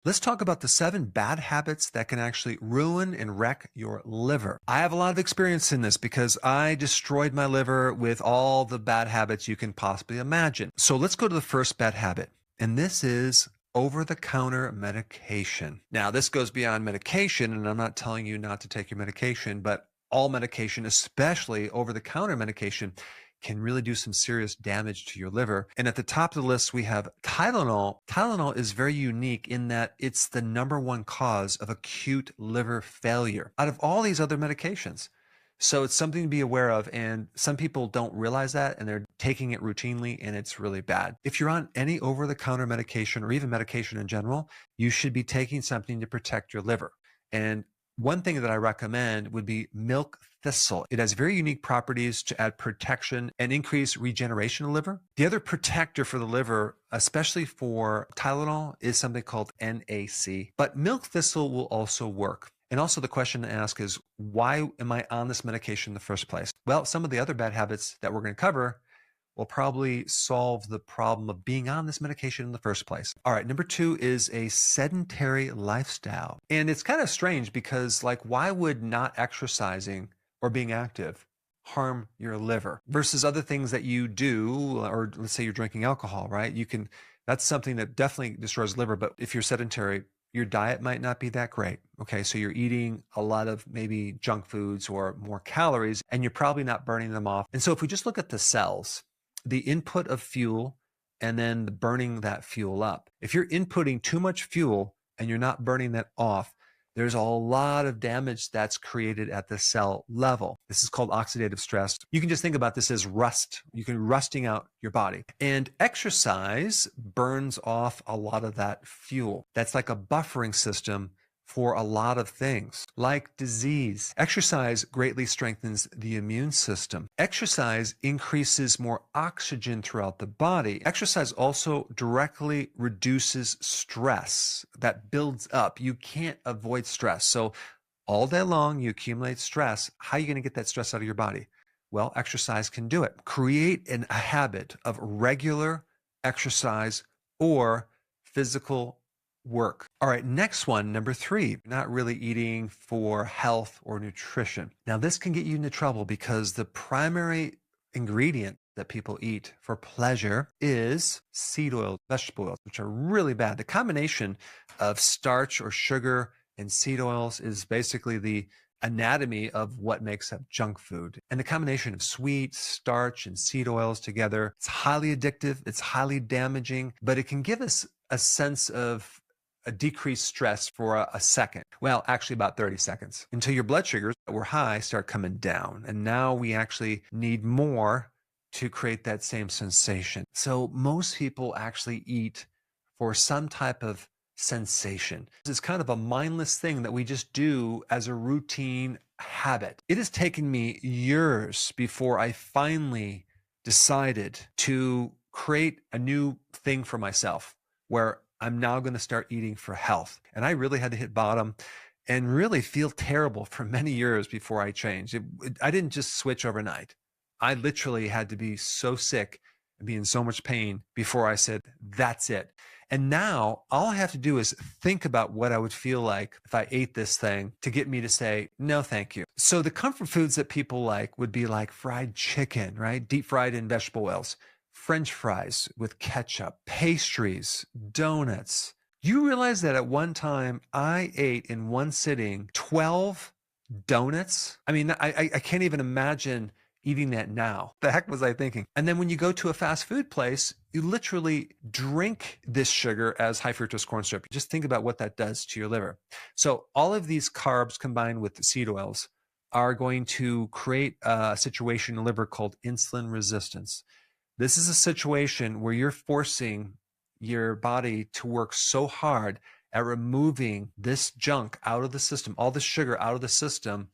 Let's talk about the 7 bad habits that can actually ruin and wreck your liver. I have a lot of experience in this because I destroyed my liver with all the bad habits you can possibly imagine. So let's go to the first bad habit, and this is over-the-counter medication. Now, this goes beyond medication, and I'm not telling you not to take your medication, but all medication, especially over-the-counter medication, can really do some serious damage to your liver. And at the top of the list, we have Tylenol. Tylenol is very unique in that it's the #1 cause of acute liver failure out of all these other medications. So it's something to be aware of, and some people don't realize that, and they're taking it routinely, and it's really bad. If you're on any over-the-counter medication or even medication in general, you should be taking something to protect your liver. And one thing that I recommend would be milk thistle. It has very unique properties to add protection and increase regeneration of the liver. The other protector for the liver, especially for Tylenol, is something called NAC. But milk thistle will also work. And also the question to ask is, why am I on this medication in the first place? Well, some of the other bad habits that we're going to cover will probably solve the problem of being on this medication in the first place. All right, number 2 is a sedentary lifestyle. And it's kind of strange because, like, why would not exercising or being active harm your liver versus other things that you do, or let's say you're drinking alcohol, right? That's something that definitely destroys liver, but if you're sedentary, your diet might not be that great. Okay, so you're eating a lot of maybe junk foods or more calories, and you're probably not burning them off. And so if we just look at the cells, the input of fuel and then the burning that fuel up. If you're inputting too much fuel and you're not burning that off, there's a lot of damage that's created at the cell level. This is called oxidative stress. You can just think about this as rust. You can rusting out your body. And exercise burns off a lot of that fuel. That's like a buffering system for a lot of things, like disease. Exercise greatly strengthens the immune system. Exercise increases more oxygen throughout the body. Exercise also directly reduces stress that builds up. You can't avoid stress. So all day long, you accumulate stress. How are you going to get that stress out of your body? Well, exercise can do it. Create a habit of regular exercise or physical work. All right, next one, number 3, not really eating for health or nutrition. Now, this can get you into trouble because the primary ingredient that people eat for pleasure is seed oils, vegetable oils, which are really bad. The combination of starch or sugar and seed oils is basically the anatomy of what makes up junk food. And the combination of sweet, starch, and seed oils together, it's highly addictive, it's highly damaging, but it can give us a sense of a decreased stress for a second. Well, actually about 30 seconds, until your blood sugars that were high start coming down. And now we actually need more to create that same sensation. So most people actually eat for some type of sensation. It's kind of a mindless thing that we just do as a routine habit. It has taken me years before I finally decided to create a new thing for myself where I'm now going to start eating for health. And I really had to hit bottom and really feel terrible for many years before I changed. I didn't just switch overnight. I literally had to be so sick and be in so much pain before I said, that's it. And now all I have to do is think about what I would feel like if I ate this thing to get me to say, no, thank you. So the comfort foods that people like would be like fried chicken, right? Deep fried in vegetable oils. French fries with ketchup, pastries, donuts. You realize that at one time I ate in one sitting 12 donuts? I mean, I can't even imagine eating that now. The heck was I thinking? And then when you go to a fast food place, you literally drink this sugar as high fructose corn syrup. Just think about what that does to your liver. So all of these carbs combined with the seed oils are going to create a situation in the liver called insulin resistance. This is a situation where you're forcing your body to work so hard at removing this junk out of the system, all the sugar out of the system,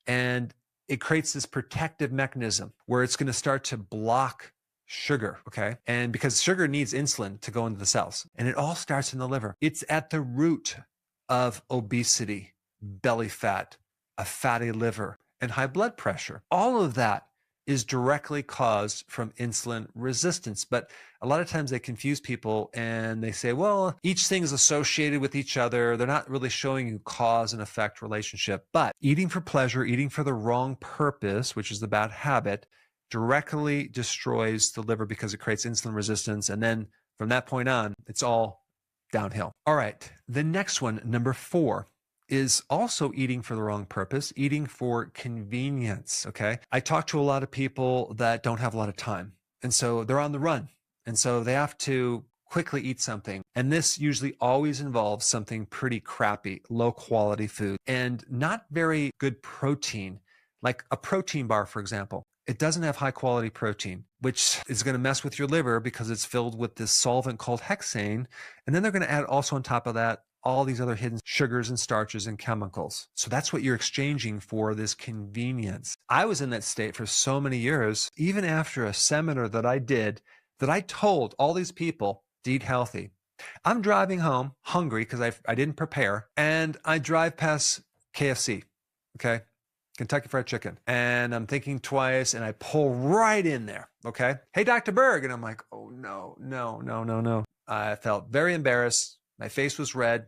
and it creates this protective mechanism where it's going to start to block sugar, okay? And because sugar needs insulin to go into the cells, and it all starts in the liver. It's at the root of obesity, belly fat, a fatty liver, and high blood pressure. All of that is directly caused from insulin resistance. But a lot of times they confuse people and they say, well, each thing is associated with each other. They're not really showing you cause and effect relationship. But eating for pleasure, eating for the wrong purpose, which is the bad habit, directly destroys the liver because it creates insulin resistance. And then from that point on, it's all downhill. All right, the next one, number 4, is also eating for the wrong purpose, eating for convenience, okay? I talk to a lot of people that don't have a lot of time, and so they're on the run, and so they have to quickly eat something. And this usually always involves something pretty crappy, low quality food, and not very good protein, like a protein bar, for example. It doesn't have high quality protein, which is going to mess with your liver because it's filled with this solvent called hexane. And then they're going to add also on top of that all these other hidden sugars and starches and chemicals. So that's what you're exchanging for this convenience. I was in that state for so many years, even after a seminar that I did, that I told all these people to eat healthy. I'm driving home hungry because I didn't prepare, and I drive past KFC, okay? Kentucky Fried Chicken. And I'm thinking twice, and I pull right in there, okay? Hey, Dr. Berg. And I'm like, oh, no. I felt very embarrassed. My face was red.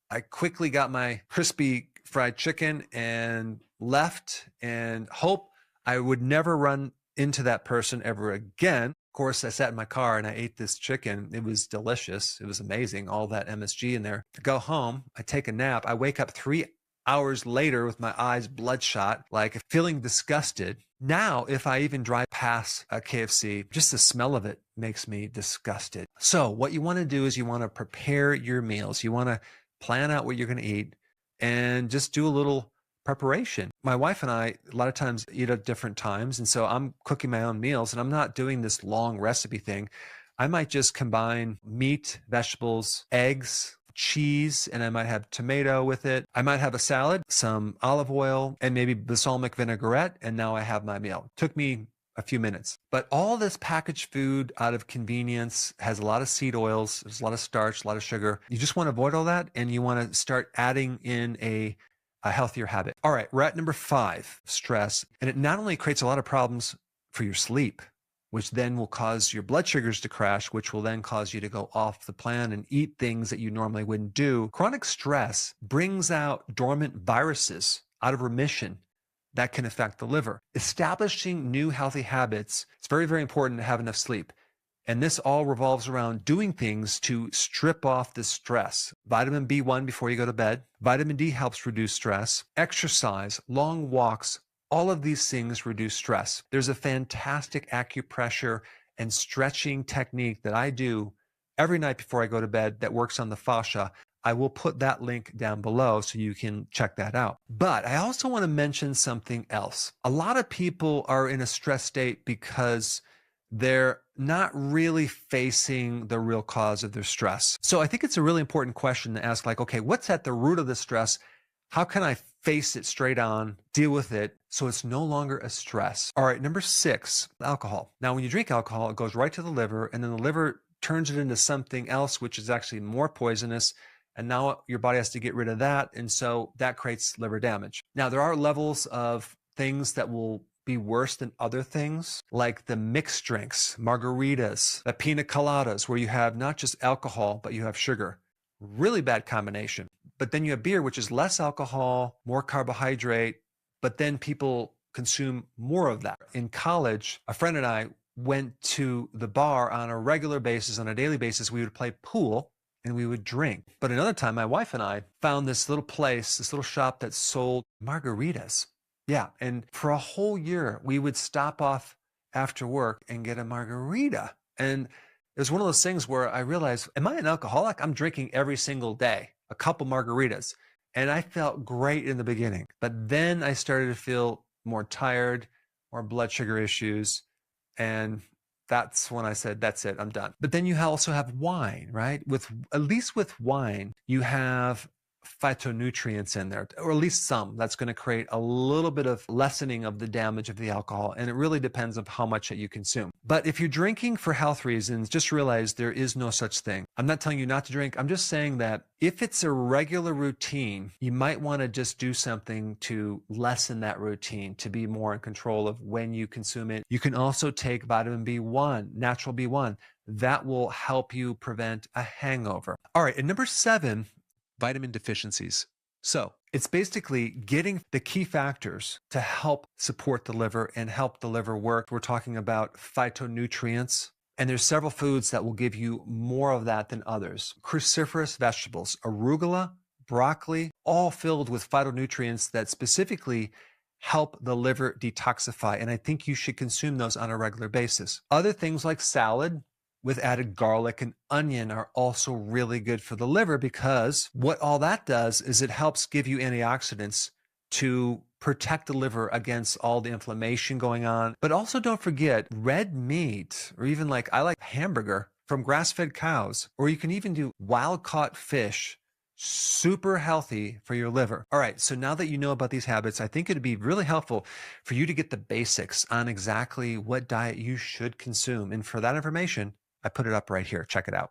I quickly got my crispy fried chicken and left and hope I would never run into that person ever again. Of course, I sat in my car and I ate this chicken. It was delicious. It was amazing. All that MSG in there. I go home. I take a nap. I wake up 3 hours later with my eyes bloodshot, like feeling disgusted. Now, if I even drive past a KFC, just the smell of it makes me disgusted. So what you want to do is you want to prepare your meals. You want to plan out what you're going to eat and just do a little preparation. My wife and I, a lot of times, eat at different times. And so I'm cooking my own meals, and I'm not doing this long recipe thing. I might just combine meat, vegetables, eggs, cheese, and I might have tomato with it. I might have a salad, some olive oil, and maybe balsamic vinaigrette, and now I have my meal. Took me a few minutes. But all this packaged food out of convenience has a lot of seed oils, there's a lot of starch, a lot of sugar. You just want to avoid all that, and you want to start adding in a healthier habit. All right, we're at number 5, stress. And it not only creates a lot of problems for your sleep, which then will cause your blood sugars to crash, which will then cause you to go off the plan and eat things that you normally wouldn't do. Chronic stress brings out dormant viruses out of remission that can affect the liver. Establishing new healthy habits, it's very, very important to have enough sleep. And this all revolves around doing things to strip off the stress. Vitamin B1 before you go to bed. Vitamin D helps reduce stress. Exercise, long walks, all of these things reduce stress. There's a fantastic acupressure and stretching technique that I do every night before I go to bed that works on the fascia. I will put that link down below so you can check that out. But I also want to mention something else. A lot of people are in a stress state because they're not really facing the real cause of their stress. So I think it's a really important question to ask, like, okay, what's at the root of the stress? How can I face it straight on, deal with it, so it's no longer a stress? All right, number 6, alcohol. Now, when you drink alcohol, it goes right to the liver, and then the liver turns it into something else, which is actually more poisonous. And now your body has to get rid of that. And so that creates liver damage. Now, there are levels of things that will be worse than other things, like the mixed drinks, margaritas, the pina coladas, where you have not just alcohol, but you have sugar. Really bad combination. But then you have beer, which is less alcohol, more carbohydrate, but then people consume more of that. In college, a friend and I went to the bar on a regular basis, on a daily basis. We would play pool and we would drink. But another time, my wife and I found this little place, this little shop that sold margaritas. Yeah, and for a whole year, we would stop off after work and get a margarita. And it was one of those things where I realized, am I an alcoholic? I'm drinking every single day, a couple margaritas. And I felt great in the beginning. But then I started to feel more tired, more blood sugar issues, and that's when I said, that's it, I'm done. But then you also have wine, right? At least with wine, you have phytonutrients in there, or at least some. That's going to create a little bit of lessening of the damage of the alcohol. And it really depends on how much that you consume. But if you're drinking for health reasons, just realize there is no such thing. I'm not telling you not to drink. I'm just saying that if it's a regular routine, you might want to just do something to lessen that routine, to be more in control of when you consume it. You can also take vitamin B1, natural B1. That will help you prevent a hangover. All right, and number 7, vitamin deficiencies. So it's basically getting the key factors to help support the liver and help the liver work. We're talking about phytonutrients, and there's several foods that will give you more of that than others. Cruciferous vegetables, arugula, broccoli, all filled with phytonutrients that specifically help the liver detoxify. And I think you should consume those on a regular basis. Other things like salad with added garlic and onion are also really good for the liver, because what all that does is it helps give you antioxidants to protect the liver against all the inflammation going on. But also don't forget red meat, or even I like hamburger from grass-fed cows, or you can even do wild-caught fish. Super healthy for your liver. All right, so now that you know about these habits, I think it'd be really helpful for you to get the basics on exactly what diet you should consume. And for that information, I put it up right here. Check it out.